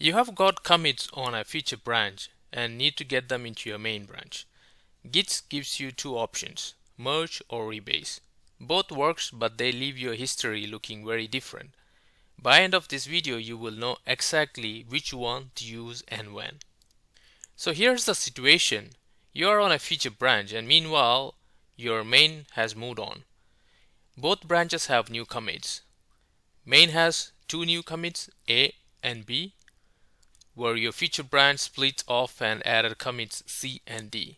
You have got commits on a feature branch and need to get them into your main branch. Git gives you two options, merge or rebase. Both works, but they leave your history looking very different. By end of this video, you will know exactly which one to use and when. So here's the situation. You are on a feature branch and meanwhile, your main has moved on. Both branches have new commits. Main has two new commits, A and B, where your feature branch split off and added commits C and D.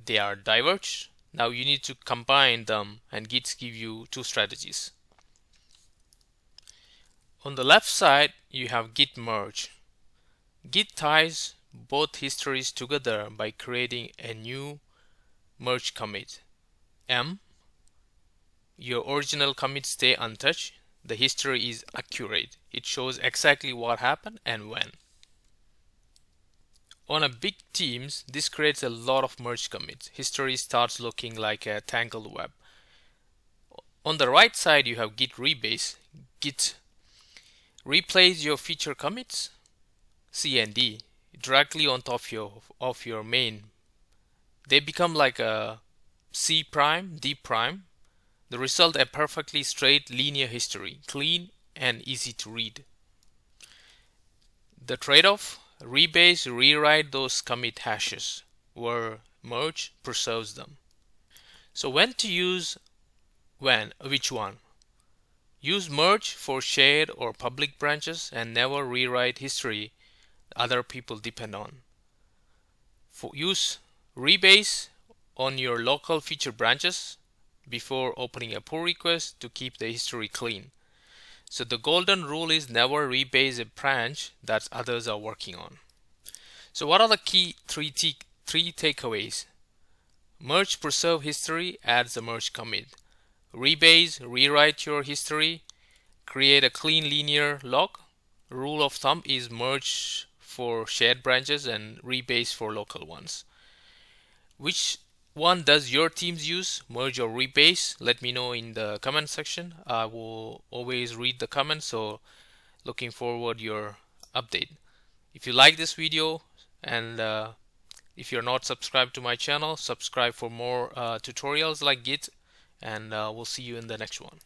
They are diverged. Now you need to combine them, and Git gives you two strategies. On the left side, you have Git merge. Git ties both histories together by creating a new merge commit. M. Your original commits stay untouched. The history is accurate. It shows exactly what happened and when. On a big teams, this creates a lot of merge commits. History starts looking like a tangled web. On the right side, you have Git rebase. Git replays your feature commits C and D directly on top of your main. They become like a C prime, D prime. The result a perfectly straight linear history, clean and easy to read. The trade-off, rebase rewrite those commit hashes, where merge preserves them. So when to use which one? Use merge for shared or public branches and never rewrite history other people depend on. Use rebase on your local feature branches before opening a pull request to keep the history clean. So the golden rule is never rebase a branch that others are working on. So what are the key three takeaways? Merge preserve history adds a merge commit. Rebase rewrite your history, create a clean linear log. Rule of thumb is merge for shared branches and rebase for local ones. Which one does your teams use, merge or rebase? Let me know in the comment section. I will always read the comments, so looking forward your update. If you like this video and if you're not subscribed to my channel, subscribe for more tutorials like Git, and we'll see you in the next one.